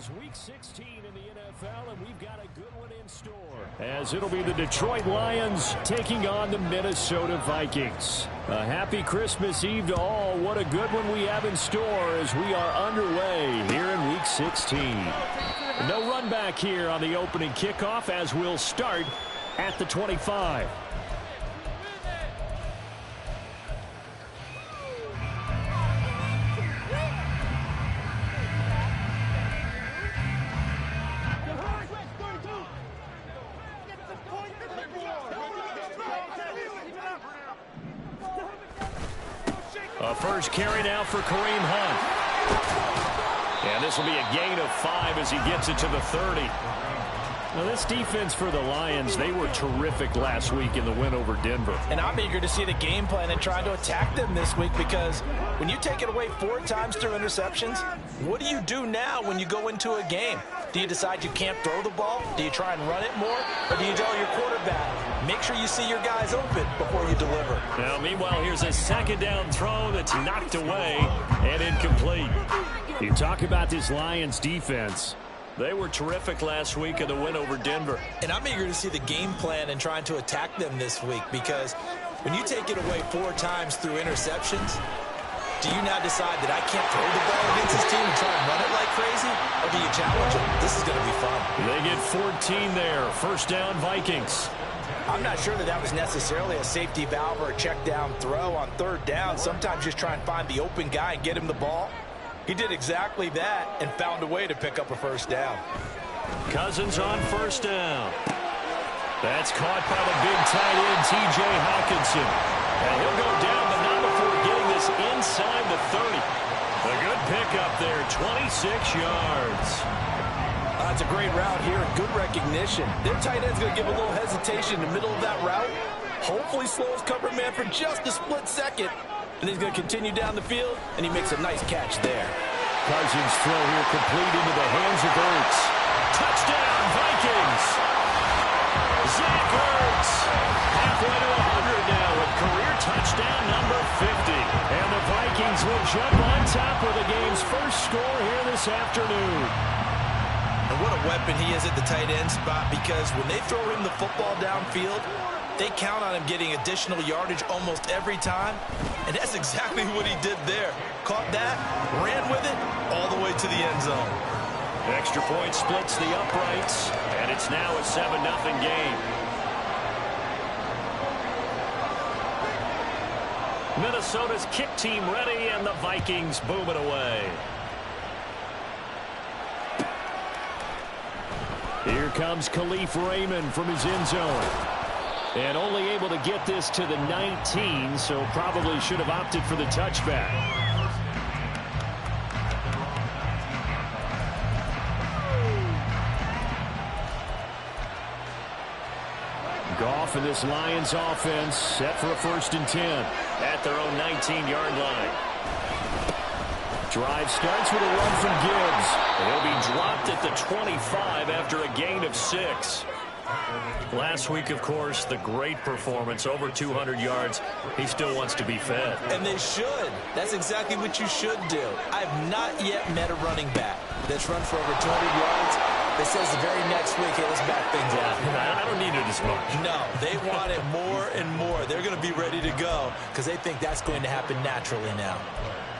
is Week 16 in the NFL, and we've got a good one in store. As it'll be the Detroit Lions taking on the Minnesota Vikings. A happy Christmas Eve to all. What a good one we have in store as we are underway here in Week 16. No run back here on the opening kickoff as we'll start at the 25. A first carry now for Kareem Hunt. And this will be a gain of 5 as he gets it to the 30. Now this defense for the Lions, they were terrific last week in the win over Denver. And I'm eager to see the game plan and try to attack them this week, because when you take it away 4 times through interceptions, what do you do now when you go into a game? Do you decide you can't throw the ball? Do you try and run it more? Or do you tell your quarterback, make sure you see your guys open before you deliver? Now, meanwhile, here's a second down throw that's knocked away and incomplete. You talk about this Lions defense. They were terrific last week in the win over Denver. And I'm eager to see the game plan and trying to attack them this week, because when you take it away 4 times through interceptions, do you now decide that I can't throw the ball against this team and try and run it like crazy? Or do you challenge them? This is going to be fun. They get 14 there. First down, Vikings. I'm not sure that that was necessarily a safety valve or a check down throw on 3rd down. Sometimes just try and find the open guy and get him the ball. He did exactly that and found a way to pick up a first down. Cousins on first down. That's caught by the big tight end, T.J. Hawkinson. And he'll go down, but not before getting this inside the 30. A good pickup there, 26 yards. That's a great route here, good recognition. Their tight end's going to give a little hesitation in the middle of that route. Hopefully slows cover man for just a split second. And he's going to continue down the field, and he makes a nice catch there. Cousins throw here complete into the hands of Ertz. Touchdown, Vikings! Zach Ertz, halfway to 100 now with career touchdown number 50. And the Vikings will jump on top with the game's first score here this afternoon. And what a weapon he is at the tight end spot, because when they throw him the football downfield, they count on him getting additional yardage almost every time. And that's exactly what he did there. Caught that, ran with it, all the way to the end zone. Extra point splits the uprights, and it's now a 7-0 game. Minnesota's kick team ready, and the Vikings booming away. Here comes Khalif Raymond from his end zone. And only able to get this to the 19, so probably should have opted for the touchback. Goff and this Lions offense set for a 1st and 10 at their own 19-yard line. Drive starts with a run from Gibbs. He'll be dropped at the 25 after a gain of 6. Last week, of course, the great performance, over 200 yards. He still wants to be fed. And they should. That's exactly what you should do. I've not yet met a running back that's run for over 200 yards that says the very next week, hey, let's back things up. I don't need it as much. No, they want it more and more. They're going to be ready to go because they think that's going to happen naturally now.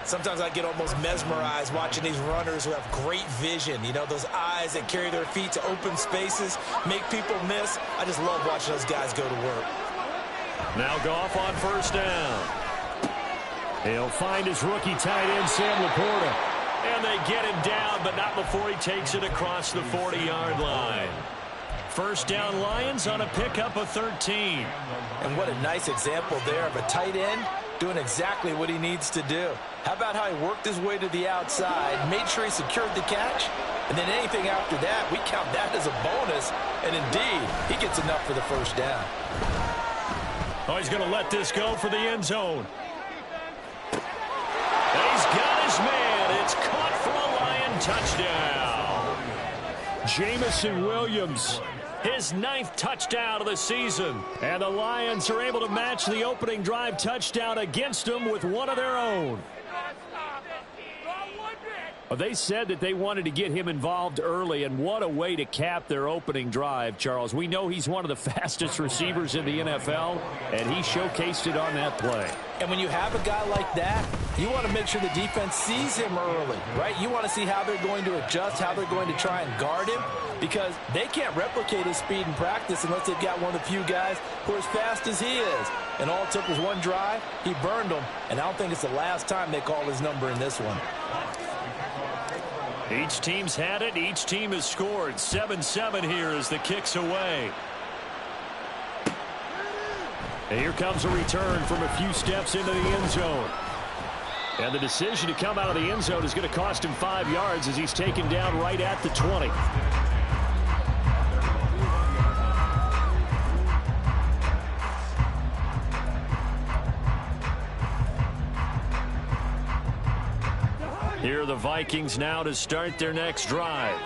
Sometimes I get almost mesmerized watching these runners who have great vision. You know, those eyes that carry their feet to open spaces, make people miss. I just love watching those guys go to work. Now Goff on first down. He'll find his rookie tight end, Sam Laporta. And they get him down, but not before he takes it across the 40-yard line. First down, Lions on a pickup of 13. And what a nice example there of a tight end doing exactly what he needs to do. How about how he worked his way to the outside, made sure he secured the catch, and then anything after that, we count that as a bonus. And indeed, he gets enough for the first down. Oh, he's going to let this go for the end zone. And he's got his man. It's caught for a Lion touchdown. Jamison Williams, his 9th touchdown of the season. And the Lions are able to match the opening drive touchdown against them with one of their own. Well, they said that they wanted to get him involved early, and what a way to cap their opening drive, Charles. We know he's one of the fastest receivers in the NFL, and he showcased it on that play. And when you have a guy like that, you want to make sure the defense sees him early, right? You want to see how they're going to adjust, how they're going to try and guard him, because they can't replicate his speed in practice unless they've got one of the few guys who are as fast as he is. And all it took was one drive. He burned them, and I don't think it's the last time they call his number in this one. Each team's had it. Each team has scored. 7-7 here as the kick's away. And here comes a return from a few steps into the end zone. And the decision to come out of the end zone is going to cost him 5 yards as he's taken down right at the 20. Here are the Vikings now to start their next drive.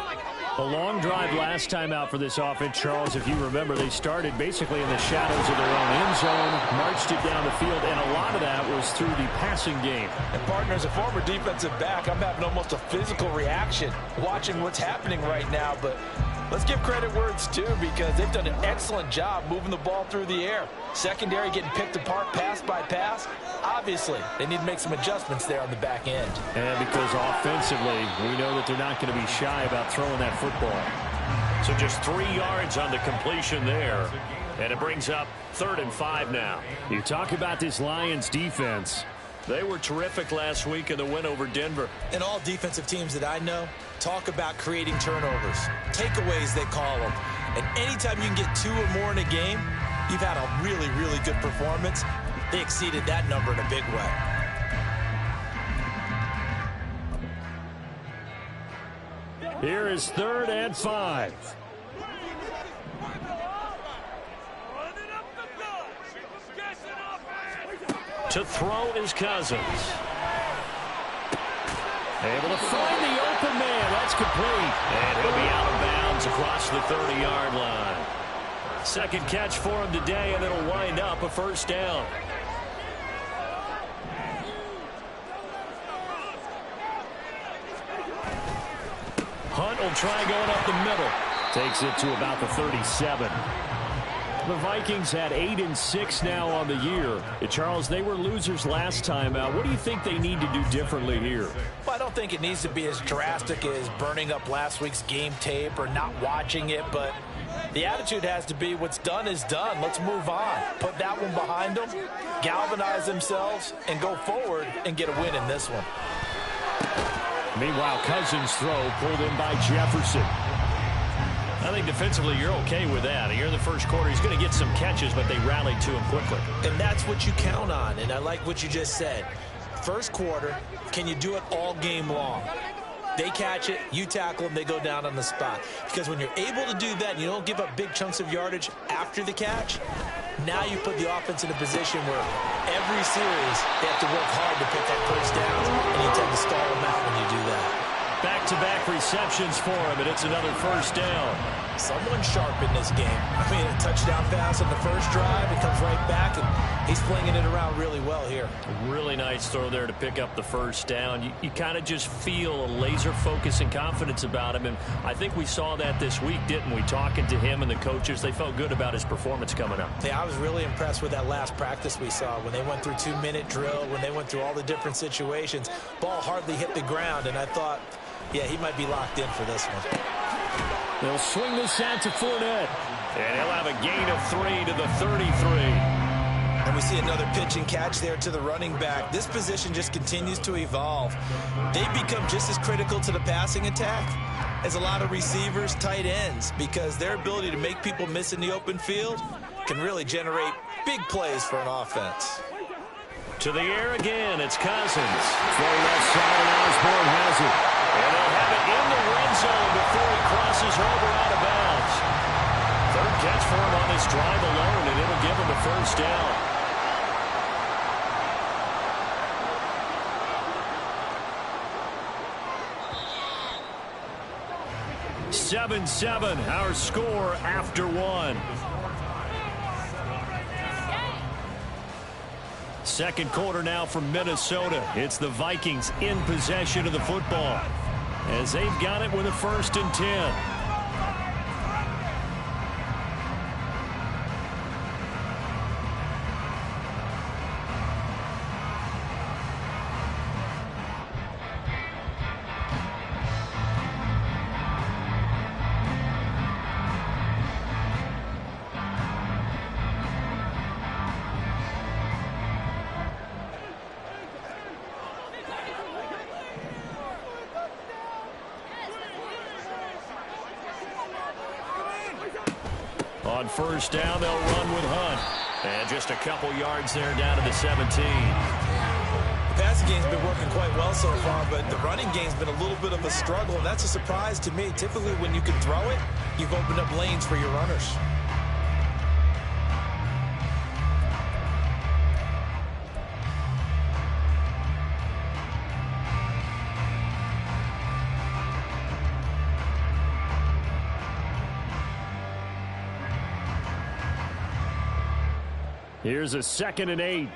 A long drive last time out for this offense, Charles. If you remember, they started basically in the shadows of their own end zone, marched it down the field, and a lot of that was through the passing game. And partner, as a former defensive back, I'm having almost a physical reaction watching what's happening right now. But let's give credit where it's due, because they've done an excellent job moving the ball through the air. Secondary getting picked apart pass by pass. Obviously, they need to make some adjustments there on the back end. And because offensively, we know that they're not going to be shy about throwing that football. So just 3 yards on the completion there. And it brings up 3rd and 5 now. You talk about this Lions defense. They were terrific last week in the win over Denver. And all defensive teams that I know talk about creating turnovers. Takeaways, they call them. And anytime you can get 2 or more in a game, you've had a really, really good performance. They exceeded that number in a big way. Here is 3rd and 5. To throw is Cousins. Able to find the open man. That's complete. And he'll be out of bounds across the 30-yard line. Second catch for him today, and it'll wind up a 1st down. Hunt will try going up the middle. Takes it to about the 37. The Vikings had 8-6 now on the year. Charles, they were losers last time out. What do you think they need to do differently here? Well, I don't think it needs to be as drastic as burning up last week's game tape or not watching it, but the attitude has to be what's done is done. Let's move on. Put that one behind them, galvanize themselves, and go forward and get a win in this one. Meanwhile, Cousins' throw pulled in by Jefferson. I think defensively you're okay with that. Here in the first quarter, he's going to get some catches, but they rallied to him quickly. And that's what you count on, and I like what you just said. First quarter, can you do it all game long? They catch it, you tackle them, they go down on the spot. Because when you're able to do that and you don't give up big chunks of yardage after the catch, now you put the offense in a position where every series they have to work hard to pick up first downs, and you tend to stall them out when you do that. Back-to-back receptions for him, and it's another 1st down. Someone sharp in this game. I mean, a touchdown pass on the first drive, it comes right back, and he's flinging it around really well here. Really nice throw there to pick up the 1st down. You kind of just feel a laser focus and confidence about him, and I think we saw that this week, didn't we? Talking to him and the coaches, they felt good about his performance coming up. Yeah, I was really impressed with that last practice we saw when they went through 2-minute drill, when they went through all the different situations. Ball hardly hit the ground, and I thought, yeah, he might be locked in for this one. They'll swing this out to Fournette. And he'll have a gain of 3 to the 33. And we see another pitch and catch there to the running back. This position just continues to evolve. They've become just as critical to the passing attack as a lot of receivers, tight ends, because their ability to make people miss in the open field can really generate big plays for an offense. To the air again, it's Cousins. Throw left side, and Osborne has it. And they'll have it in the red zone before he crosses over out of bounds. 3rd catch for him on this drive alone, and it'll give him a 1st down. 7-7, our score after 1. Second quarter now from Minnesota. It's the Vikings in possession of the football. as they've got it with a 1st and 10. On 1st down, they'll run with Hunt. And just a couple yards there down to the 17. The passing game's been working quite well so far, but the running game's been a little bit of a struggle, and that's a surprise to me. Typically, when you can throw it, you've opened up lanes for your runners. Here's a 2nd and 8.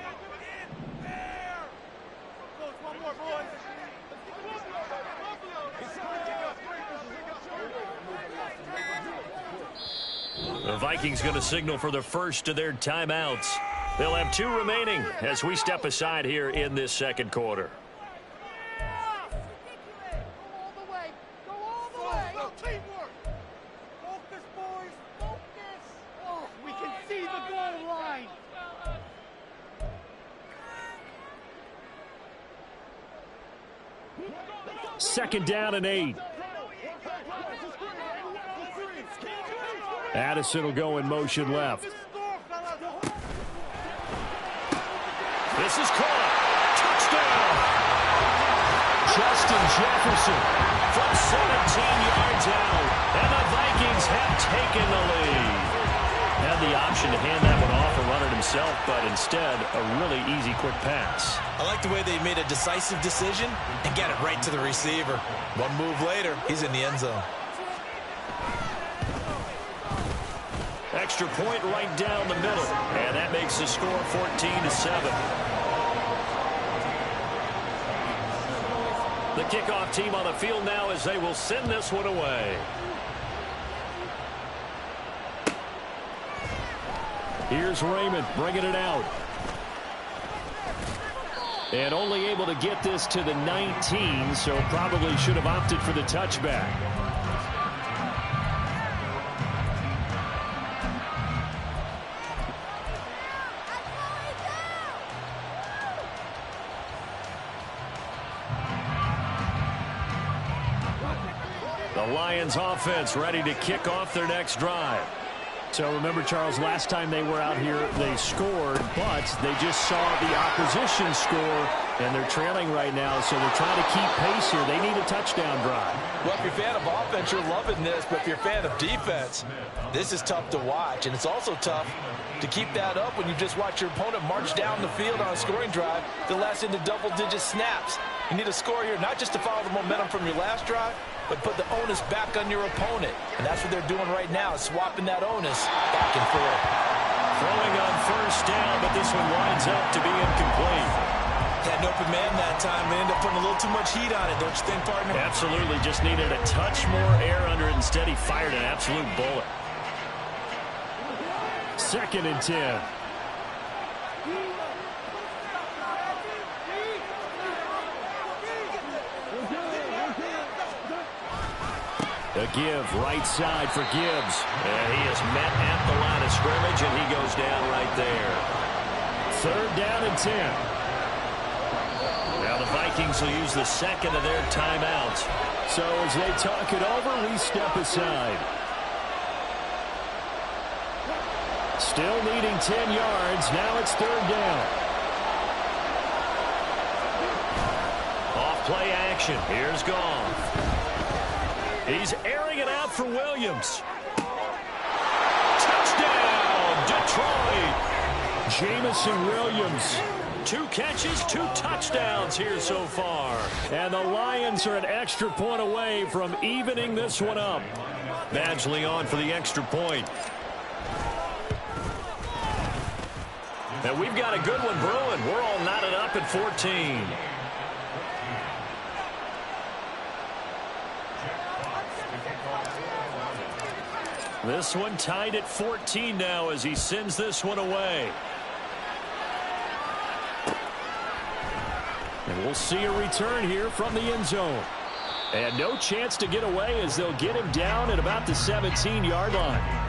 The Vikings going to signal for the first of their timeouts. They'll have 2 remaining as we step aside here in this 2nd quarter. Second down and 8. Addison will go in motion left. This is caught. Touchdown. Justin Jefferson from 17 yards out. And the Vikings have taken the lead. Had the option to hand that one off and run it himself, but instead a really easy quick pass. I like the way they made a decisive decision and get it right to the receiver. One move later, he's in the end zone. Extra point right down the middle, and that makes the score 14-7. The kickoff team on the field now as they will send this one away. Here's Raymond bringing it out. And only able to get this to the 19, so probably should have opted for the touchback. The Lions offense ready to kick off their next drive. So remember, Charles, last time they were out here, they scored, but they just saw the opposition score, and they're trailing right now, so they're trying to keep pace here. They need a touchdown drive. Well, if you're a fan of offense, you're loving this, but if you're a fan of defense, this is tough to watch, and it's also tough to keep that up when you just watch your opponent march down the field on a scoring drive that lasts into double-digit snaps. You need a score here, not just to follow the momentum from your last drive, but put the onus back on your opponent. And that's what they're doing right now, swapping that onus back and forth. Throwing on 1st down, but this one winds up to be incomplete. Had an open man that time, and ended up putting a little too much heat on it, don't you think, partner? Absolutely, just needed a touch more air under it. Instead, he fired an absolute bullet. 2nd and 10. A give right side for Gibbs. And he is met at the line of scrimmage, and he goes down right there. 3rd down and 10. Now the Vikings will use the 2nd of their timeouts. So as they talk it over, we step aside. Still needing 10 yards. Now it's 3rd down. Off play action. Here's Goff. He's airing it out for Williams. Touchdown, Detroit. Jamison Williams. 2 catches, 2 touchdowns here so far. And the Lions are an extra point away from evening this one up. Badgley on for the extra point. And we've got a good one brewing. We're all knotted up at 14. This one tied at 14 now as he sends this one away. And we'll see a return here from the end zone. And no chance to get away as they'll get him down at about the 17-yard line.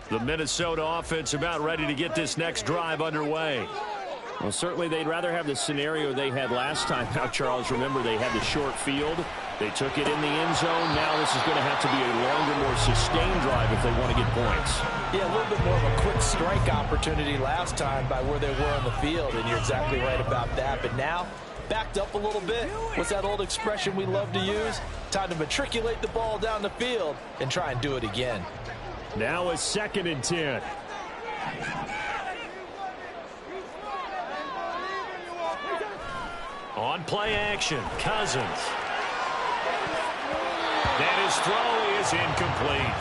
The Minnesota offense about ready to get this next drive underway. Well, certainly they'd rather have the scenario they had last time. Now, Charles, remember they had the short field. They took it in the end zone. Now this is going to have to be a longer, more sustained drive if they want to get points. Yeah, a little bit more of a quick strike opportunity last time by where they were on the field, and you're exactly right about that. But now, backed up a little bit. What's that old expression we love to use? Time to matriculate the ball down the field and try and do it again. Now a 2nd and 10. On play action, Cousins. And his throw is incomplete.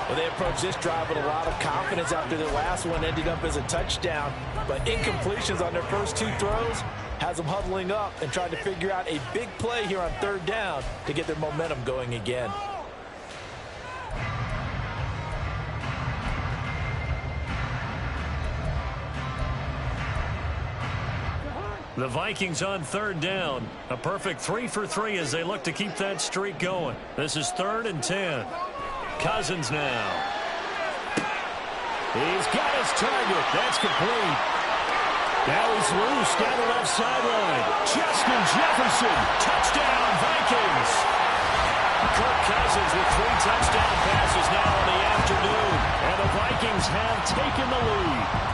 Well, they approached this drive with a lot of confidence after their last one ended up as a touchdown. But incompletions on their first 2 throws has them huddling up and trying to figure out a big play here on 3rd down to get their momentum going again. The Vikings on 3rd down. A perfect 3 for 3 as they look to keep that streak going. This is 3rd and 10. Cousins now. He's got his target. That's complete. Now he's loose down the left sideline. Justin Jefferson. Touchdown, Vikings. Kirk Cousins with 3 touchdown passes now in the afternoon. And the Vikings have taken the lead.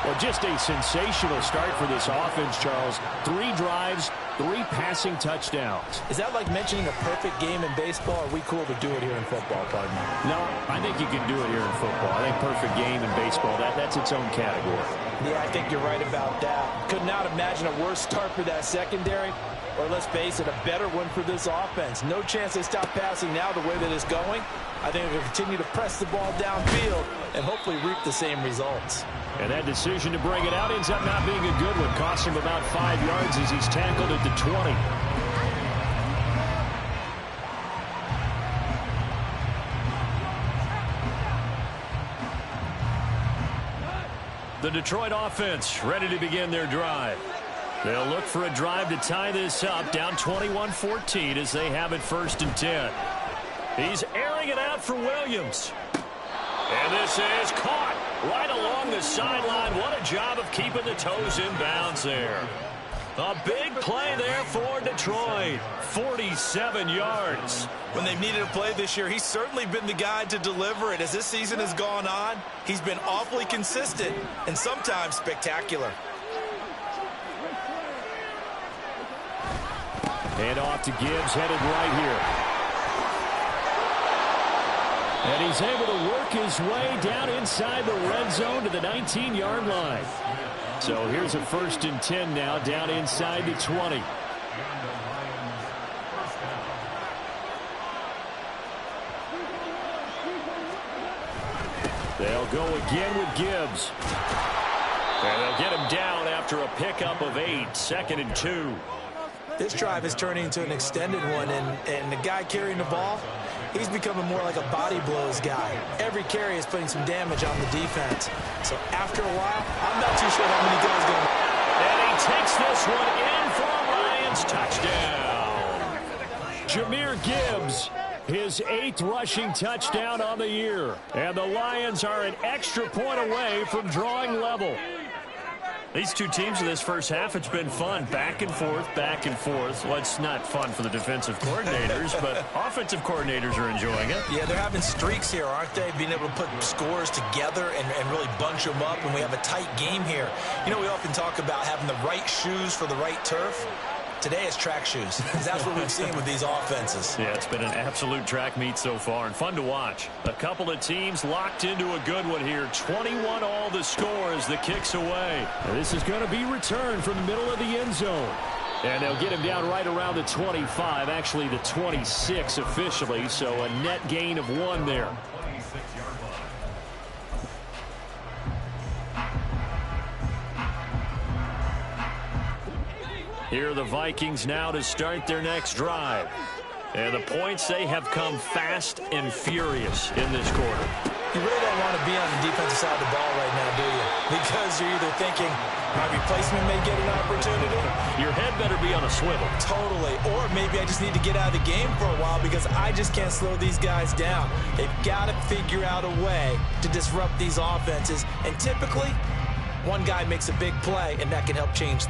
Well, just a sensational start for this offense, Charles. 3 drives, 3 passing touchdowns. Is that like mentioning a perfect game in baseball? Or are we cool to do it here in football, partner? No, I think you can do it here in football. I think perfect game in baseball, that's its own category. Yeah, I think you're right about that. Could not imagine a worse start for that secondary. Or let's face it, a better one for this offense. No chance they stop passing now the way that it's going. I think they'll continue to press the ball downfield and hopefully reap the same results. And that decision to bring it out ends up not being a good one. Costs him about 5 yards as he's tackled at the 20. The Detroit offense ready to begin their drive. They'll look for a drive to tie this up, down 21-14 as they have it 1st and 10. He's airing it out for Williams. And this is caught right along the sideline. What a job of keeping the toes in bounds there. A big play there for Detroit. 47 yards. When they've needed a play this year, he's certainly been the guy to deliver it. As this season has gone on, he's been awfully consistent and sometimes spectacular. And off to Gibbs, headed right here. And he's able to work his way down inside the red zone to the 19-yard line. So here's a 1st and 10 now, down inside the 20. They'll go again with Gibbs. And they'll get him down after a pickup of 8, 2nd and 2. This drive is turning into an extended one, and the guy carrying the ball, he's becoming more like a body blows guy. Every carry is putting some damage on the defense. So after a while, I'm not too sure how many guys going. And he takes this one in for a Lions touchdown. Jahmyr Gibbs, his 8th rushing touchdown on the year. And the Lions are an extra point away from drawing level. These two teams in this first half, it's been fun. Back and forth, back and forth. Well, it's not fun for the defensive coordinators, but offensive coordinators are enjoying it. Yeah, they're having streaks here, aren't they? Being able to put scores together and really bunch them up, and we have a tight game here. You know, we often talk about having the right shoes for the right turf. Today it's track shoes. That's what we've seen with these offenses. Yeah, it's been an absolute track meet so far and fun to watch. A couple of teams locked into a good one here. 21 all the score as the kick's away. And this is going to be returned from the middle of the end zone. And they'll get him down right around the 25, actually the 26 officially, so a net gain of 1 there. Here are the Vikings now to start their next drive. And the points, they have come fast and furious in this quarter. You really don't want to be on the defensive side of the ball right now, do you? Because you're either thinking, my replacement may get an opportunity. Your head better be on a swivel. Totally. Or maybe I just need to get out of the game for a while because I just can't slow these guys down. They've got to figure out a way to disrupt these offenses. And typically, one guy makes a big play, and that can help change.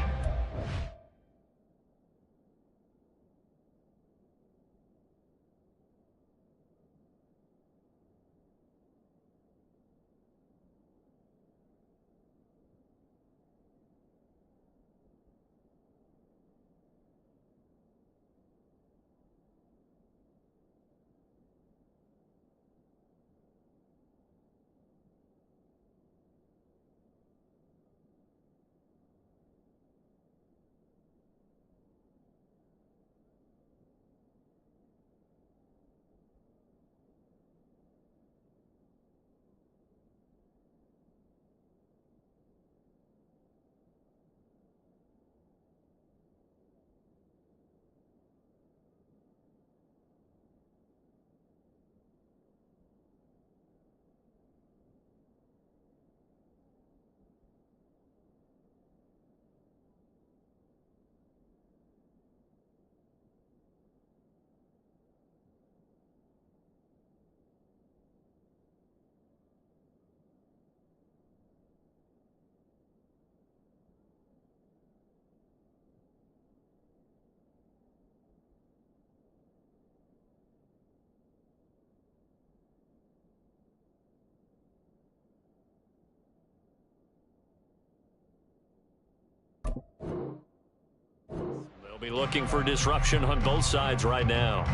They'll be looking for disruption on both sides right now.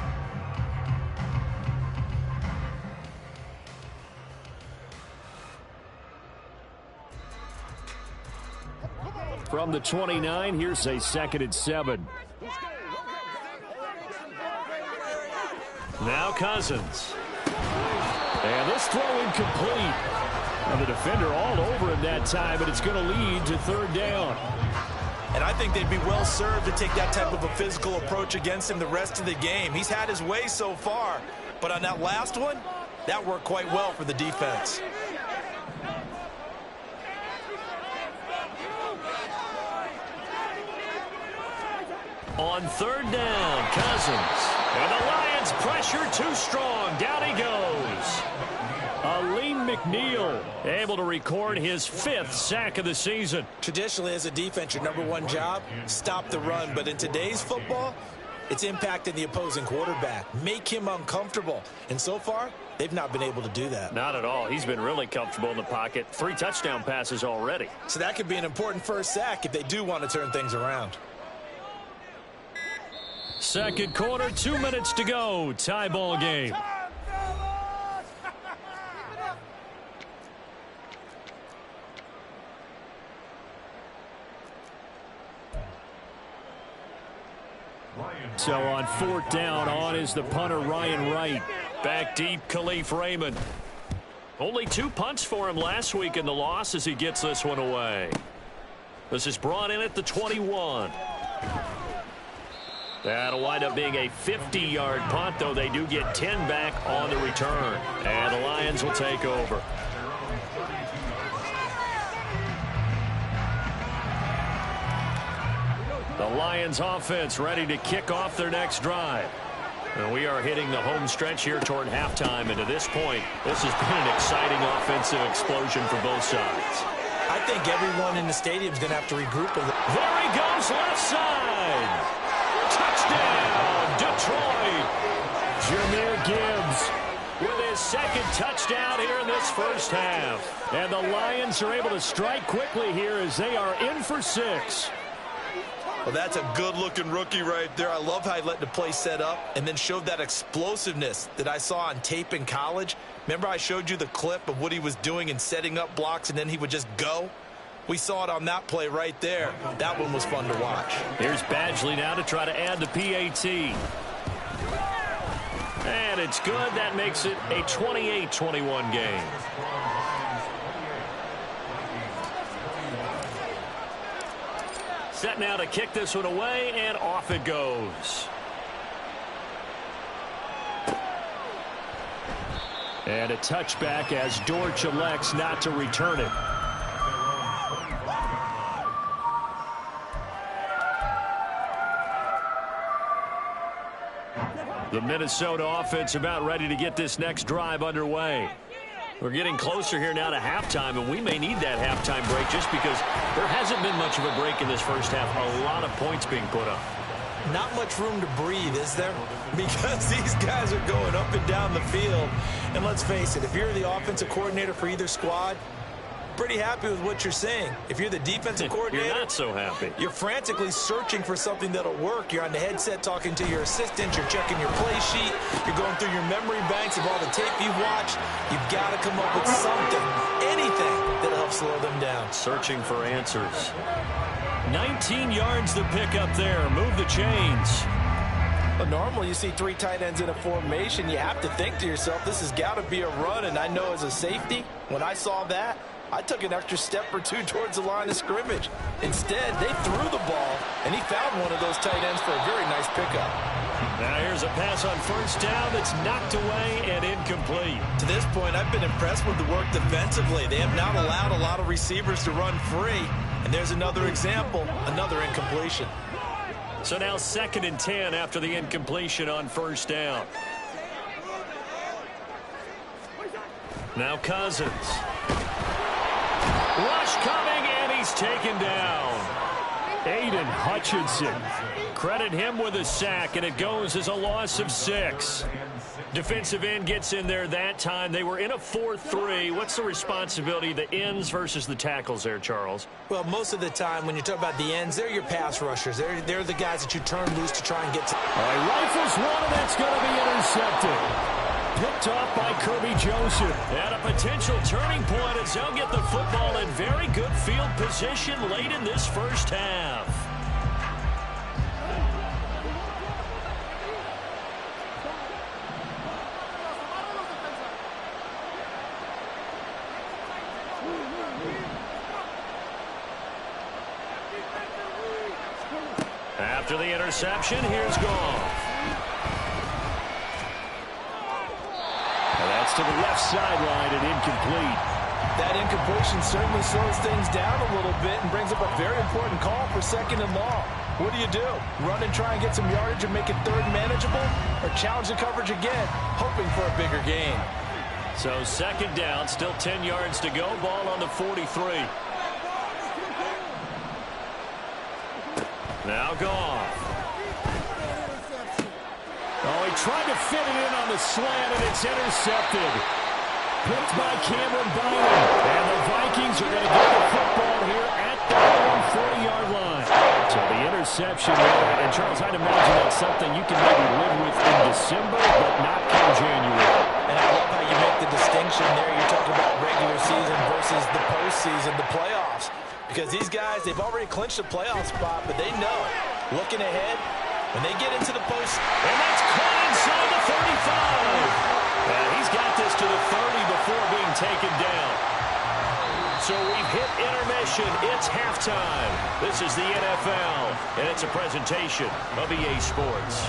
From the 29, here's a 2nd and 7. Now Cousins. And this throw incomplete. And the defender all over him that time, but it's going to lead to 3rd down. And I think they'd be well served to take that type of a physical approach against him the rest of the game. He's had his way so far, but on that last one, that worked quite well for the defense. On 3rd down, Cousins. And the Lions pressure too strong. Down he goes. Aleem McNeil able to record his 5th sack of the season. Traditionally, as a defense, your #1 job, stop the run. But in today's football, it's impacting the opposing quarterback. Make him uncomfortable. And so far, they've not been able to do that. Not at all. He's been really comfortable in the pocket. 3 touchdown passes already. So that could be an important first sack if they do want to turn things around. 2nd quarter, 2 minutes to go. Tie ball game. So on 4th down, on is the punter, Ryan Wright. Back deep, Khalif Raymond. Only 2 punts for him last week in the loss as he gets this one away. This is brought in at the 21. That'll wind up being a 50-yard punt, though they do get 10 back on the return. And the Lions will take over. The Lions offense ready to kick off their next drive. And we are hitting the home stretch here toward halftime. And to this point, this has been an exciting offensive explosion for both sides. I think everyone in the stadium is going to have to regroup a little. There he goes, left side. Touchdown, Detroit. Jahmyr Gibbs with his 2nd touchdown here in this first half. And the Lions are able to strike quickly here as they are in for 6. Well, that's a good-looking rookie right there. I love how he let the play set up and then showed that explosiveness that I saw on tape in college. Remember I showed you the clip of what he was doing and setting up blocks, and then he would just go? We saw it on that play right there. That one was fun to watch. Here's Badgley now to try to add the PAT. And it's good. That makes it a 28-21 game. Set now to kick this one away, and off it goes. And a touchback as Dortch elects not to return it. The Minnesota offense about ready to get this next drive underway. We're getting closer here now to halftime, and we may need that halftime break just because there hasn't been much of a break in this first half. A lot of points being put up. Not much room to breathe, is there? Because these guys are going up and down the field. And let's face it, if you're the offensive coordinator for either squad, pretty happy with what you're seeing. If you're the defensive coordinator, you're not so happy. You're frantically searching for something that'll work. You're on the headset talking to your assistant. You're checking your play sheet. You're going through your memory banks of all the tape you've watched. You've got to come up with something, anything that'll help slow them down. Searching for answers. 19 yards to pick up there. Move the chains. But normally you see three tight ends in a formation. You have to think to yourself, this has got to be a run. And I know as a safety, when I saw that, I took an extra step or two towards the line of scrimmage. Instead, they threw the ball, and he found one of those tight ends for a very nice pickup. Now here's a pass on first down that's knocked away and incomplete. To this point, I've been impressed with the work defensively. They have not allowed a lot of receivers to run free. And there's another example, another incompletion. So now 2nd and 10 after the incompletion on first down. Now Cousins. Rush coming, and he's taken down. Aiden Hutchinson. Credit him with a sack, and it goes as a loss of 6. Defensive end gets in there that time. They were in a 4-3. What's the responsibility of the ends versus the tackles there, Charles? Well, most of the time when you talk about the ends, they're your pass rushers. They're the guys that you turn loose to try and get to. All right, rifles one, and that's going to be intercepted. Picked off by Kirby Joseph. And a potential turning point as they'll get the football in very good field position late in this first half. After the interception, here's Goff. That's to the left sideline and incomplete. That incompletion certainly slows things down a little bit and brings up a very important call for 2nd and long. What do? Run and try and get some yardage and make it 3rd manageable, or challenge the coverage again, hoping for a bigger gain? So 2nd down, still 10 yards to go. Ball on the 43. Now Goff. Oh, he tried to fit it in on the slant, and it's intercepted. Picked by Cameron Bynum. And the Vikings are going to get the football here at the 40-yard line. So the interception there. And, Charles, I'd imagine that's something you can maybe live with in December, but not come January. And I love how you make the distinction there. You're talking about regular season versus the postseason, the playoffs. Because these guys, they've already clinched a playoff spot, but they know, looking ahead, when they get into the post, and that's caught inside the 35. And he's got this to the 30 before being taken down. So we've hit intermission. It's halftime. This is the NFL, and it's a presentation of EA Sports.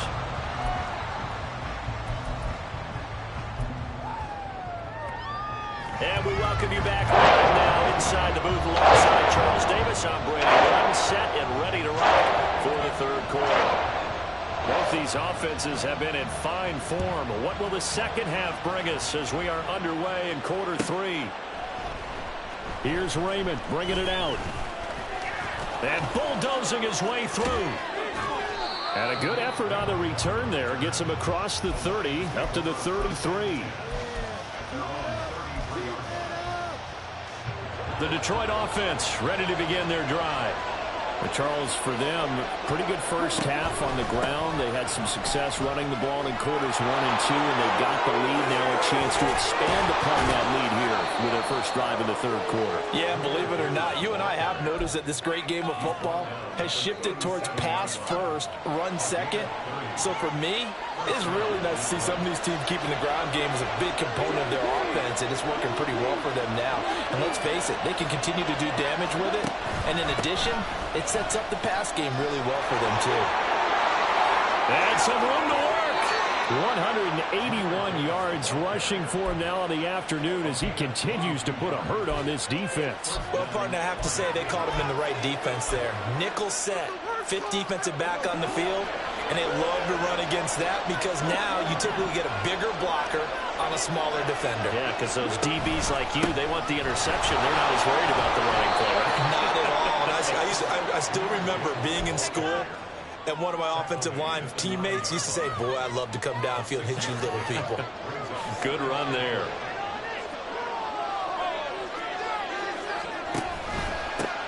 And we welcome you back live now inside the booth alongside Charles Davis. I'm Brandon Dunn, set and ready to rock for the 3rd quarter. Both these offenses have been in fine form. What will the 2nd half bring us as we are underway in quarter 3? Here's Raymond bringing it out. And bulldozing his way through. And a good effort on the return there. Gets him across the 30, up to the 33. The Detroit offense ready to begin their drive. Charles, for them, pretty good first half on the ground. They had some success running the ball in quarters 1 and 2, and they got the lead. Now a chance to expand upon that lead here with their first drive in the third quarter. Yeah, believe it or not, you and I have noticed that this great game of football has shifted towards pass first, run second. So for me, it's really nice to see some of these teams keeping the ground game as a big component of their offense, and it's working pretty well for them now. And let's face it, they can continue to do damage with it. And in addition, it sets up the pass game really well for them, too. And some room to work. 181 yards rushing for him now in the afternoon as he continues to put a hurt on this defense. Well, partner, I have to say they caught him in the right defense there. Nickel set, fifth defensive back on the field, and they love to run against that because now you typically get a bigger blocker on a smaller defender. Yeah, because those DBs like you, they want the interception. They're not as worried about the running play. Not at all. I still remember being in school, and one of my offensive line teammates used to say, boy, I'd love to come downfield and hit you little people. Good run there.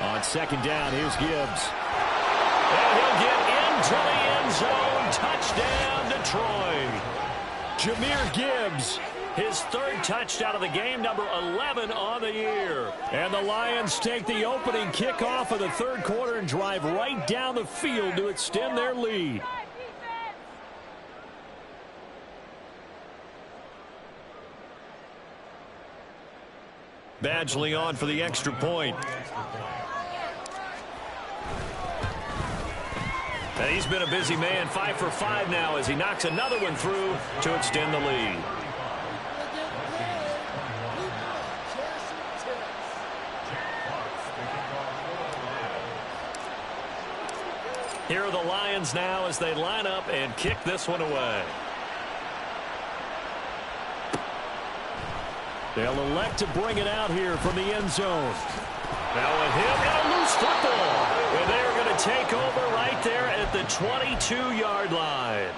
On second down, here's Gibbs. And he'll get into the end zone. Touchdown, Detroit. Jahmyr Gibbs, his third touchdown of the game, number 11 on the year. And the Lions take the opening kickoff of the third quarter and drive right down the field to extend their lead. Badgley on for the extra point. And he's been a busy man, 5 for 5 now as he knocks another one through to extend the lead. Here are the Lions now as they line up and kick this one away. They'll elect to bring it out here from the end zone. Now with him and a loose football. And they're going to take over right there at the 22-yard line.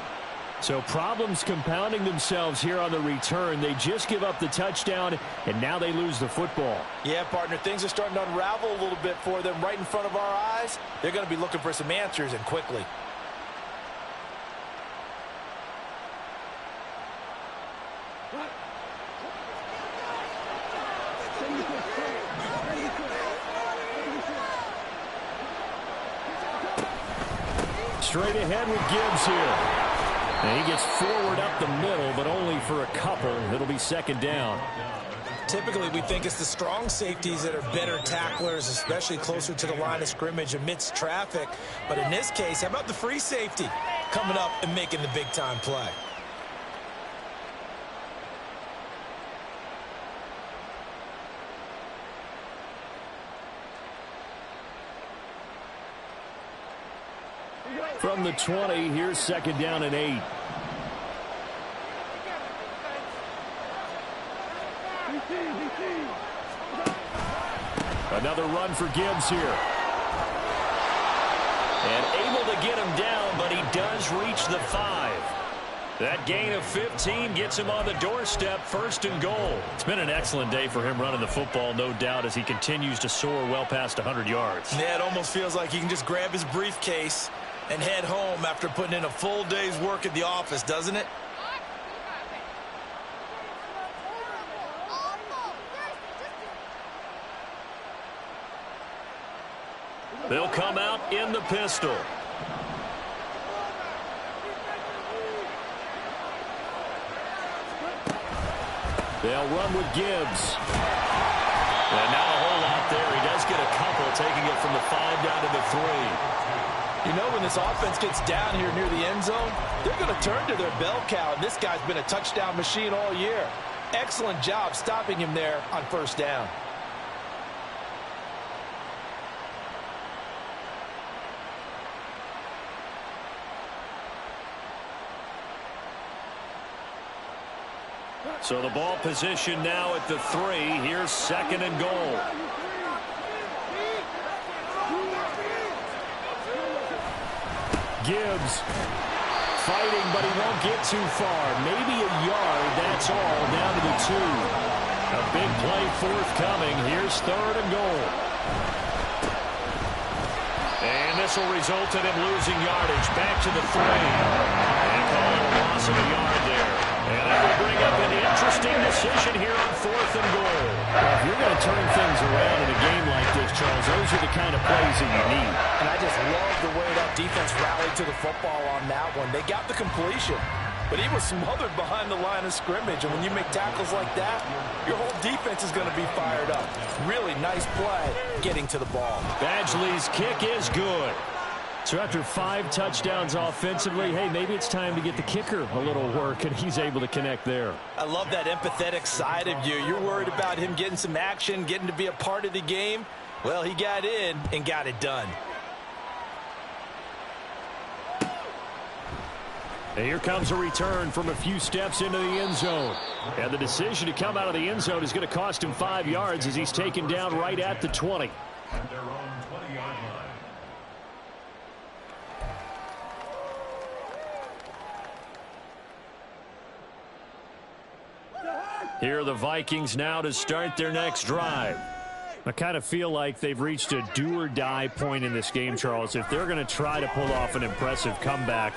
So problems compounding themselves here on the return. They just give up the touchdown, and now they lose the football. Yeah, partner, things are starting to unravel a little bit for them right in front of our eyes. They're going to be looking for some answers, and quickly. Straight ahead with Gibbs here. And he gets forward up the middle, but only for a couple. It'll be second down. Typically, we think it's the strong safeties that are better tacklers, especially closer to the line of scrimmage amidst traffic. But in this case, how about the free safety coming up and making the big-time play? From the 20, here's second down and 8. Another run for Gibbs here. And able to get him down, but he does reach the 5. That gain of 15 gets him on the doorstep, first and goal. It's been an excellent day for him running the football, no doubt, as he continues to soar well past 100 yards. Yeah, it almost feels like he can just grab his briefcase and head home after putting in a full day's work at the office, doesn't it? They'll come out in the pistol. They'll run with Gibbs. And not a whole lot there. He does get a couple, taking it from the 5 down to the 3. You know, when this offense gets down here near the end zone, they're going to turn to their bell cow, and this guy's been a touchdown machine all year. Excellent job stopping him there on first down. So the ball position now at the 3. Here's second and goal. Gibbs fighting, but he won't get too far. Maybe a yard, that's all, down to the 2. A big play forthcoming. Here's third and goal. And this will result in him losing yardage. Back to the 3. And call it a loss of a yard there. And that will bring up an interesting decision here on 4th and goal. Well, if you're going to turn things around in a game like this, Charles, those are the kind of plays that you need. And I just love the way that defense rallied to the football on that one. They got the completion, but he was smothered behind the line of scrimmage. And when you make tackles like that, your whole defense is going to be fired up. Really nice play getting to the ball. Badgley's kick is good. So after 5 touchdowns offensively, hey, maybe it's time to get the kicker a little work, and he's able to connect there. I love that empathetic side of you. You're worried about him getting some action, getting to be a part of the game. Well, he got in and got it done. And here comes a return from a few steps into the end zone. And the decision to come out of the end zone is going to cost him 5 yards as he's taken down right at the 20. At their own 20-yard line. Here are the Vikings now to start their next drive. I kind of feel like they've reached a do-or-die point in this game, Charles. If they're going to try to pull off an impressive comeback,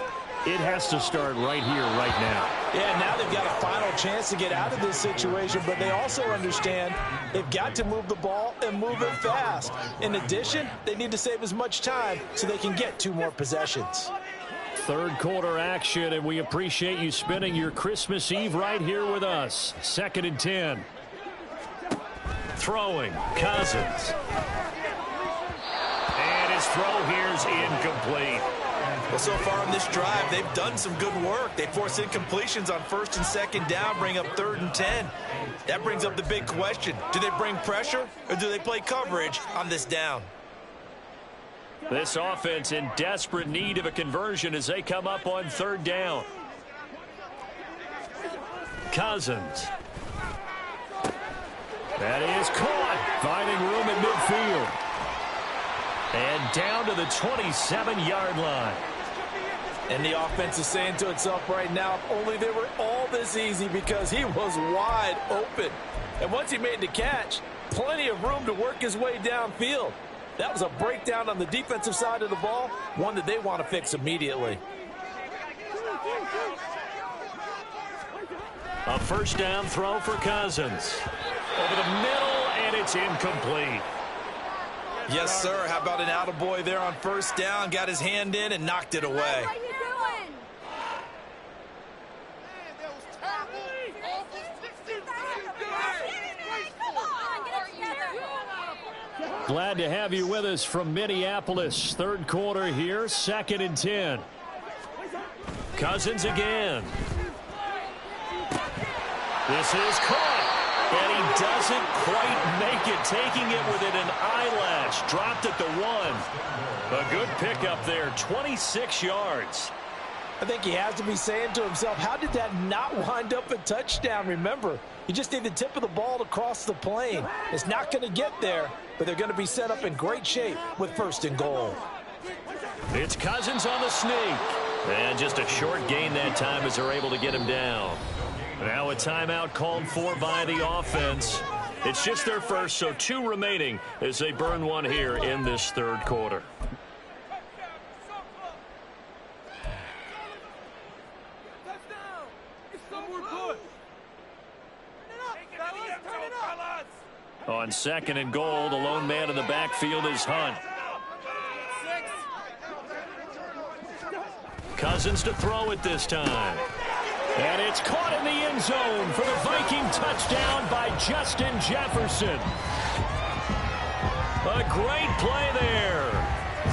it has to start right here, right now. Yeah, now they've got a final chance to get out of this situation, but they also understand they've got to move the ball and move it fast. In addition, they need to save as much time so they can get 2 more possessions. 3rd quarter action, and we appreciate you spending your Christmas Eve right here with us. 2nd and 10. Throwing, Cousins. And his throw here's incomplete. Well, so far in this drive, they've done some good work. They force incompletions on 1st and 2nd down, bring up 3rd and 10. That brings up the big question. Do they bring pressure, or do they play coverage on this down? This offense in desperate need of a conversion as they come up on 3rd down. Cousins. That is caught, finding room at midfield. And down to the 27-yard line. And the offense is saying to itself right now, if only they were all this easy, because he was wide open. And once he made the catch, plenty of room to work his way downfield. That was a breakdown on the defensive side of the ball, one that they want to fix immediately. A 1st down throw for Cousins. Over the middle, and it's incomplete. Yes, sir. How about an attaboy there on 1st down? Got his hand in and knocked it away. Glad to have you with us from Minneapolis. 3rd quarter here, 2nd and 10. Cousins again. This is caught, and he doesn't quite make it, taking it within an eyelash. Dropped at the 1. A good pickup there, 26 yards. I think he has to be saying to himself, how did that not wind up a touchdown? Remember, you just need the tip of the ball to cross the plane. It's not going to get there, but they're going to be set up in great shape with 1st and goal. It's Cousins on the sneak. And just a short gain that time as they're able to get him down. Now a timeout called for by the offense. It's just their first, so 2 remaining as they burn one here in this 3rd quarter. On 2nd and goal, the lone man in the backfield is Hunt. Cousins to throw it this time. And it's caught in the end zone for the Viking touchdown by Justin Jefferson. A great play there.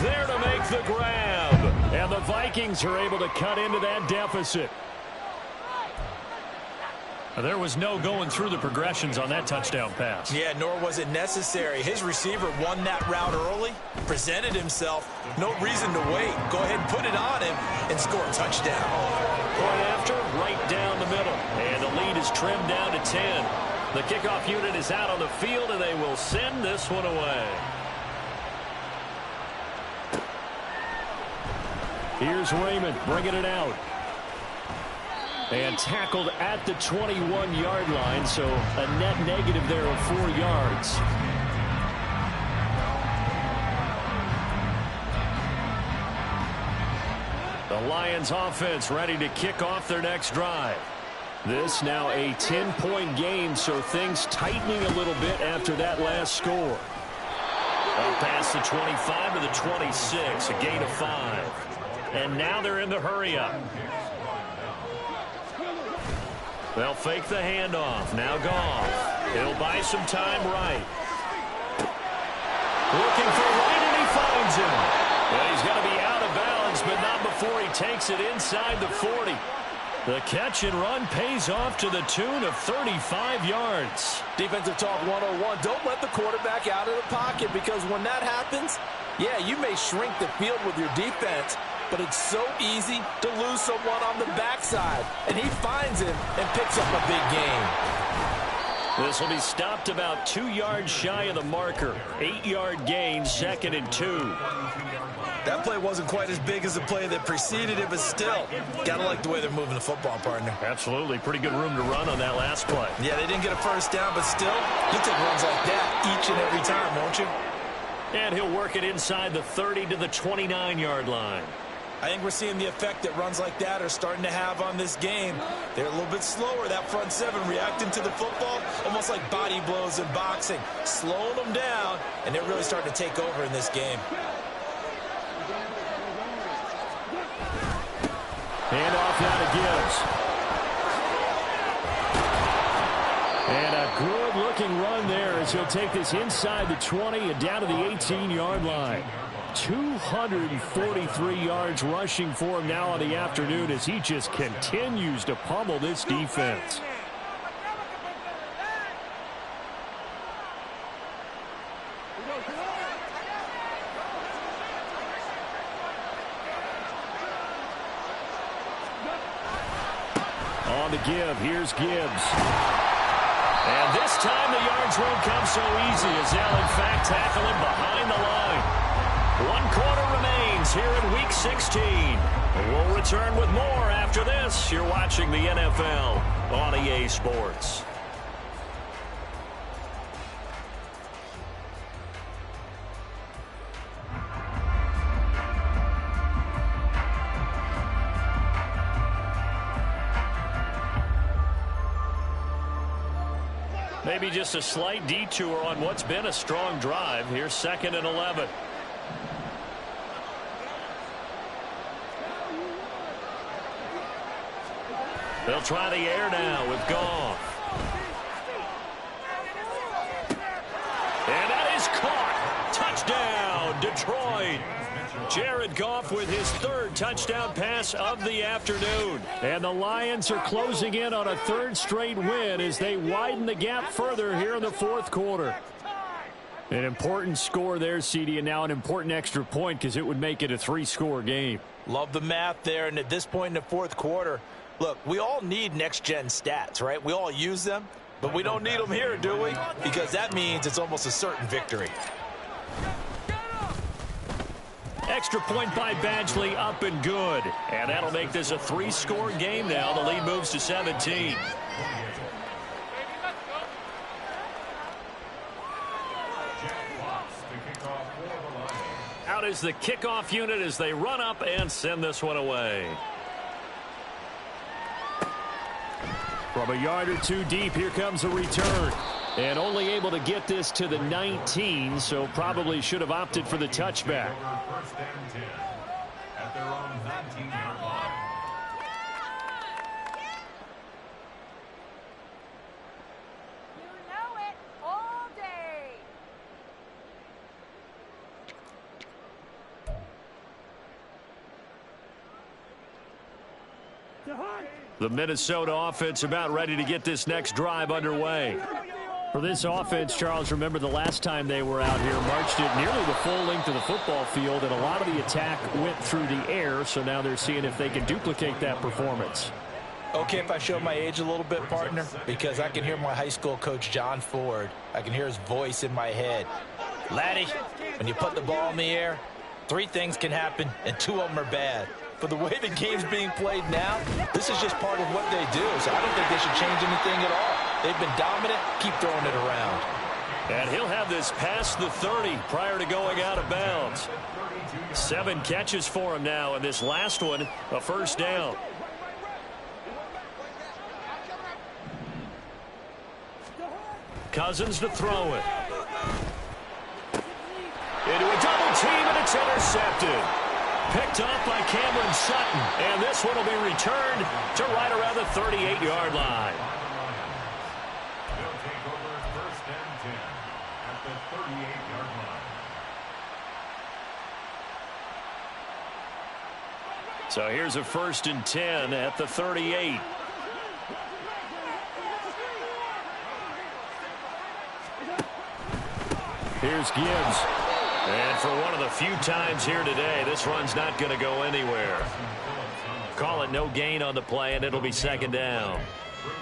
There to make the grab. And the Vikings are able to cut into that deficit. There was no going through the progressions on that touchdown pass. Yeah, nor was it necessary. His receiver won that route early, presented himself. No reason to wait. Go ahead and put it on him and score a touchdown. Point after, right down the middle. And the lead is trimmed down to 10. The kickoff unit is out on the field, and they will send this one away. Here's Raymond bringing it out. And tackled at the 21-yard line, so a net negative there of 4 yards. The Lions offense ready to kick off their next drive. This now a 10-point game, so things tightening a little bit after that last score. Up past the 25 to the 26, a gain of 5. And now they're in the hurry-up. They'll fake the handoff. Now Goff. He'll buy some time right. Looking for right, and he finds him. Well, he's going to be out of bounds, but not before he takes it inside the 40. The catch and run pays off to the tune of 35 yards. Defensive talk 101. Don't let the quarterback out of the pocket, because when that happens, yeah, you may shrink the field with your defense, but it's so easy to lose someone on the backside. And he finds him and picks up a big gain. This will be stopped about 2 yards shy of the marker. 8-yard gain, 2nd and 2. That play wasn't quite as big as the play that preceded it, but still, gotta like the way they're moving the football, partner. Absolutely. Pretty good room to run on that last play. Yeah, they didn't get a first down, but still, you take runs like that each and every time, won't you? And he'll work it inside the 30 to the 29-yard line. I think we're seeing the effect that runs like that are starting to have on this game. They're a little bit slower, that front seven, reacting to the football, almost like body blows in boxing, slowing them down, and they're really starting to take over in this game. Handoff now to Gibbs. And a good-looking run there as he'll take this inside the 20 and down to the 18-yard line. 243 yards rushing for him now on the afternoon as he just continues to pummel this defense. On the give, here's Gibbs. And this time the yards won't come so easy as they'll in fact tackle him behind the line. 1 quarter remains here in Week 16. We'll return with more after this. You're watching the NFL on EA Sports. Maybe just a slight detour on what's been a strong drive. Here's 2nd and 11. They'll try the air now with Goff. And that is caught. Touchdown, Detroit. Jared Goff with his 3rd touchdown pass of the afternoon. And the Lions are closing in on a 3rd straight win as they widen the gap further here in the 4th quarter. An important score there, CD, and now an important extra point because it would make it a 3-score game. Love the math there, and at this point in the 4th quarter, look, we all need next-gen stats, right? We all use them, but we don't need them here, do we? Because that means it's almost a certain victory. Extra point by Badgley, up and good. And that'll make this a 3-score game now. The lead moves to 17. Out is the kickoff unit as they run up and send this one away. From a yard or 2 deep, here comes a return. And only able to get this to the 19, so probably should have opted for the touchback. First and 10 at their own 19-yard line. You know it all day. The Minnesota offense about ready to get this next drive underway. For this offense, Charles, remember the last time they were out here, marched it nearly the full length of the football field, and a lot of the attack went through the air, so now they're seeing if they can duplicate that performance. Okay, if I show my age a little bit, partner, because I can hear my high school coach, John Ford. I can hear his voice in my head. Laddie, when you put the ball in the air, 3 things can happen, and 2 of them are bad. For the way the game's being played now, this is just part of what they do, so I don't think they should change anything at all. They've been dominant. Keep throwing it around. And he'll have this past the 30 prior to going out of bounds. 7 catches for him now, and this last one, a first down. Cousins to throw it. Into a double team, and it's intercepted. Picked off by Cameron Sutton, and this one will be returned to right around the 38-yard line. They'll take over first and 10 at the 38-yard line. So here's a first and 10 at the 38. Here's Gibbs. And for one of the few times here today, this run's not going to go anywhere. Call it no gain on the play, and it'll be second down.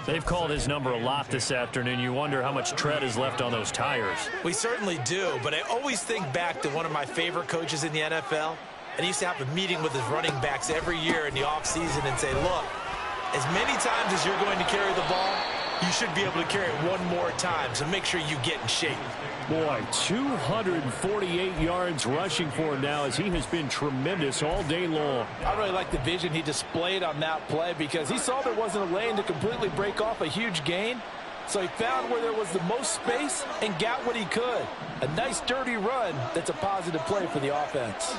They've called his number a lot this afternoon. You wonder how much tread is left on those tires. We certainly do, but I always think back to one of my favorite coaches in the NFL. And he used to have a meeting with his running backs every year in the offseason and say, look, as many times as you're going to carry the ball, you should be able to carry it one more time, so make sure you get in shape. Boy, 248 yards rushing for him now as he has been tremendous all day long. I really like the vision he displayed on that play because he saw there wasn't a lane to completely break off a huge gain. So he found where there was the most space and got what he could. A nice, dirty run that's a positive play for the offense.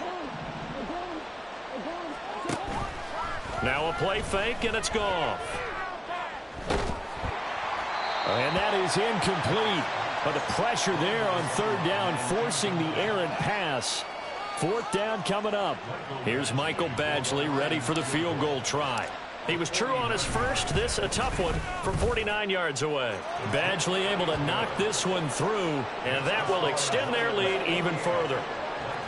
Now a play fake, and it's gone. And that is incomplete. But the pressure there on third down, forcing the errant pass. Fourth down coming up. Here's Michael Badgley ready for the field goal try. He was true on his first. This a tough one from 49 yards away. Badgley able to knock this one through, and that will extend their lead even further.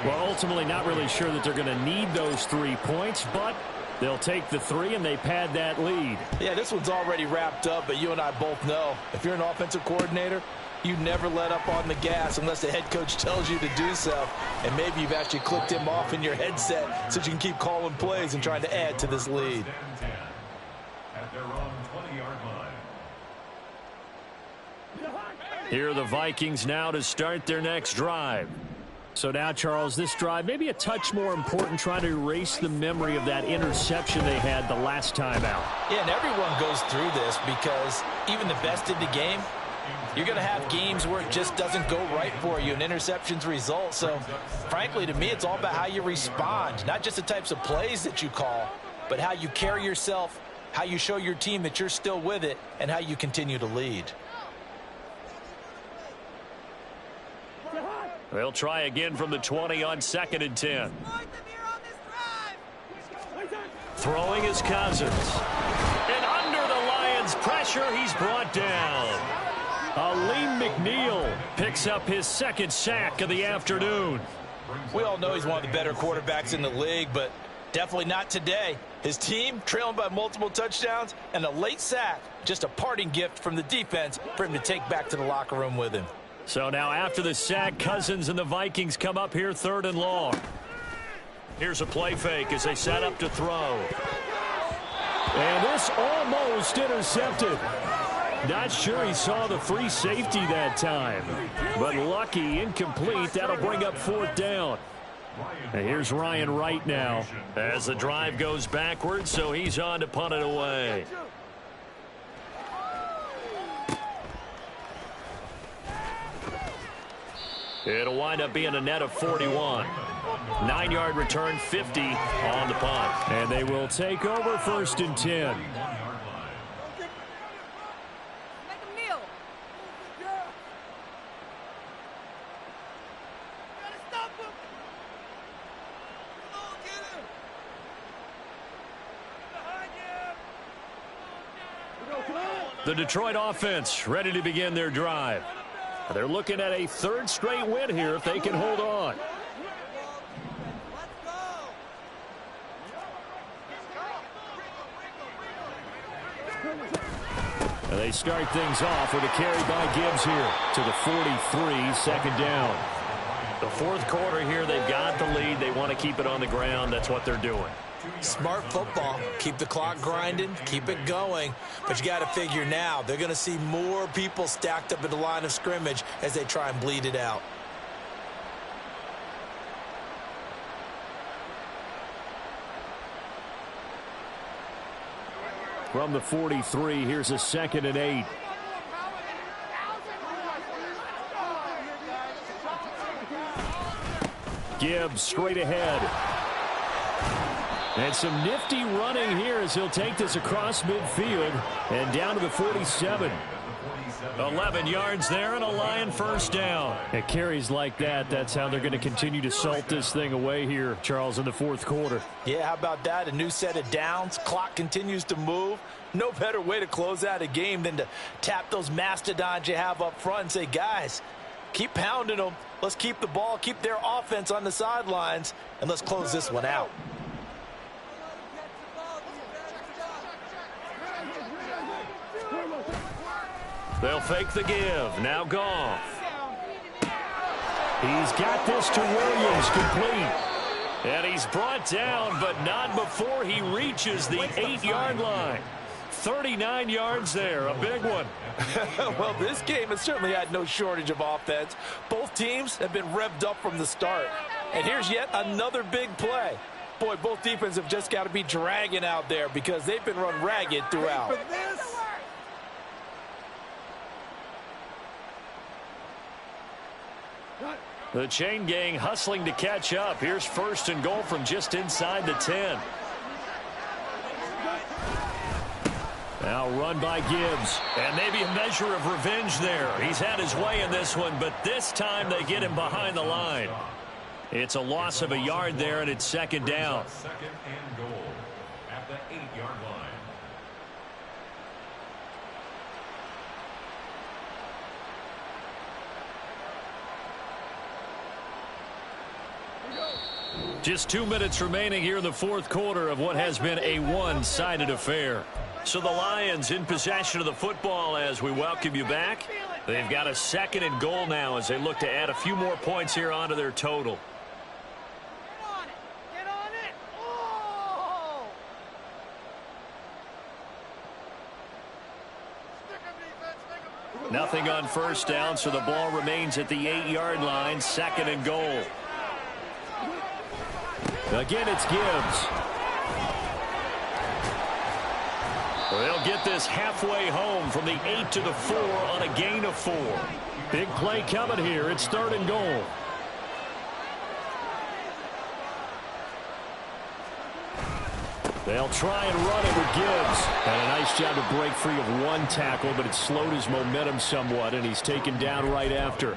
Well, ultimately not really sure that they're going to need those 3 points, but they'll take the 3 and they pad that lead. Yeah, this one's already wrapped up, but you and I both know if you're an offensive coordinator, you never let up on the gas unless the head coach tells you to do so. And maybe you've actually clicked him off in your headset so you can keep calling plays and trying to add to this lead. At their own 20-yard line. Here are the Vikings now to start their next drive. So now, Charles, this drive maybe a touch more important, trying to erase the memory of that interception they had the last time out. Yeah, and everyone goes through this because even the best in the game, you're going to have games where it just doesn't go right for you and interceptions result. So, frankly, to me, it's all about how you respond, not just the types of plays that you call, but how you carry yourself, how you show your team that you're still with it, and how you continue to lead. They'll try again from the 20 on 2nd and 10. Throwing is Cousins. And under the Lions' pressure, he's brought down. Aleem McNeil picks up his 2nd sack of the afternoon. We all know he's one of the better quarterbacks in the league, but definitely not today. His team trailing by multiple touchdowns and a late sack, just a parting gift from the defense for him to take back to the locker room with him. So now after the sack, Cousins and the Vikings come up here 3rd and long. Here's a play fake as they set up to throw. And this almost intercepted. Not sure he saw the free safety that time. But lucky, incomplete. That'll bring up 4th down. And here's Ryan Wright now as the drive goes backwards, so he's on to punt it away. It'll wind up being a net of 41. 9-yard return, 50 on the punt. And they will take over 1st and 10. The Detroit offense ready to begin their drive. They're looking at a 3rd straight win here if they can hold on. And they start things off with a carry by Gibbs here to the 43, 2nd down. The 4th quarter here, they've got the lead. They want to keep it on the ground. That's what they're doing. Smart football. Keep the clock grinding, keep it going. But you got to figure now, they're going to see more people stacked up at the line of scrimmage as they try and bleed it out. From the 43, here's a 2nd and 8. Gibbs straight ahead. And some nifty running here as he'll take this across midfield and down to the 47. 11 yards there and a Lion first down. At carries like that, that's how they're going to continue to salt this thing away here, Charles, in the 4th quarter. Yeah, how about that? A new set of downs. Clock continues to move. No better way to close out a game than to tap those mastodons you have up front and say, guys, keep pounding them. Let's keep the ball, keep their offense on the sidelines, and let's close this one out. They'll fake the give. Now Goff. He's got this to Williams, complete. And he's brought down, but not before he reaches the 8-yard line. 39 yards there, a big one. Well, this game has certainly had no shortage of offense. Both teams have been revved up from the start. And here's yet another big play. Boy, both defenses have just got to be dragging out there because they've been run ragged throughout. The chain gang hustling to catch up. Here's 1st and goal from just inside the 10. Now run by Gibbs. And maybe a measure of revenge there. He's had his way in this one, but this time they get him behind the line. It's a loss of a yard there, and it's 2nd down. 2nd and goal at the 8-yard line. Just 2 minutes remaining here in the 4th quarter of what has been a one-sided affair. So the Lions in possession of the football as we welcome you back. They've got a 2nd and goal now as they look to add a few more points here onto their total. Get on it. Oh! Nothing on first down, so the ball remains at the 8-yard line. 2nd and goal. Again, it's Gibbs. They'll get this halfway home from the 8 to the 4 on a gain of 4. Big play coming here. It's 3rd and goal. They'll try and run it with Gibbs. And a nice job to break free of one tackle, but it slowed his momentum somewhat, and he's taken down right after.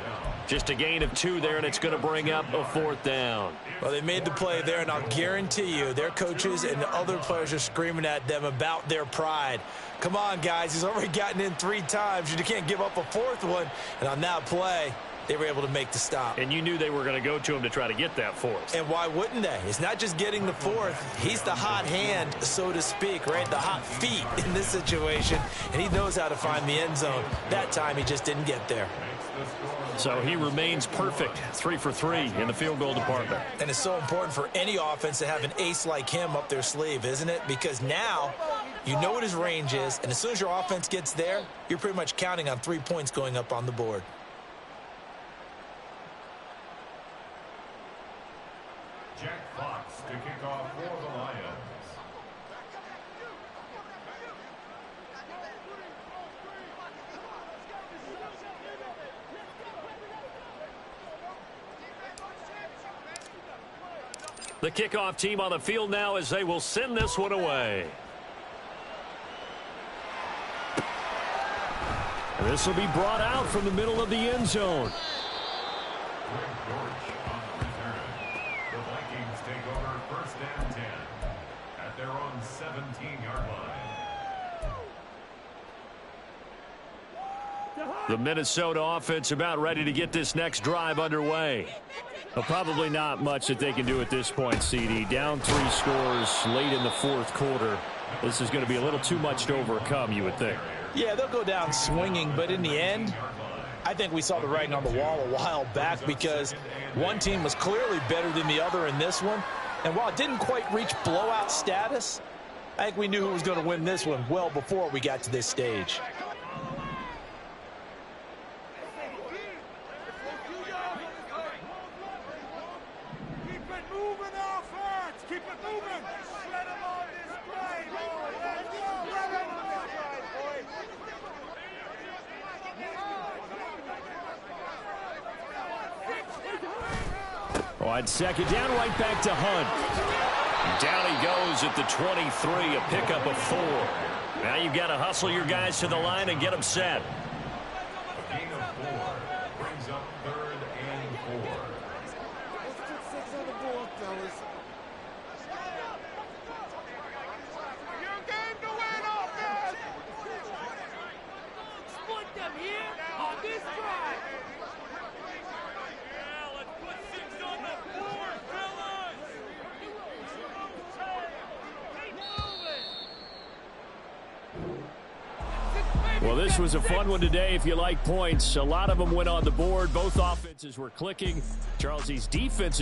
Just a gain of 2 there, and it's going to bring up a 4th down. Well, they made the play there, and I'll guarantee you their coaches and the other players are screaming at them about their pride. Come on, guys. He's already gotten in 3 times. You can't give up a 4th one. And on that play, they were able to make the stop. And you knew they were going to go to him to try to get that 4th. And why wouldn't they? It's not just getting the 4th. He's the hot hand, so to speak, right? The hot feet in this situation. And he knows how to find the end zone. That time, he just didn't get there. So he remains perfect, 3 for 3 in the field goal department. And it's so important for any offense to have an ace like him up their sleeve, isn't it? Because now you know what his range is, and as soon as your offense gets there, you're pretty much counting on 3 points going up on the board. Jack Fox to kick off for the Lions. The kickoff team on the field now as they will send this one away. This will be brought out from the middle of the end zone. The Vikings take over 1st and 10 at their own 17-yard line. The Minnesota offense about ready to get this next drive underway. Well, probably not much that they can do at this point, CD. Down 3 scores late in the 4th quarter. This is going to be a little too much to overcome, you would think. Yeah, they'll go down swinging, but in the end, I think we saw the writing on the wall a while back because one team was clearly better than the other in this one. And while it didn't quite reach blowout status, I think we knew who was going to win this one well before we got to this stage. On second down, right back to Hunt. Down he goes at the 23, a pickup of 4. Now you've got to hustle your guys to the line and get them set. A gain of 4 brings up 3rd and 4. Let's put 6 on the board, fellas. Your game to win, offense! Split them here on this drive. Well, this was a fun one today if you like points. A lot of them went on the board. Both offenses were clicking. Charles, these defenses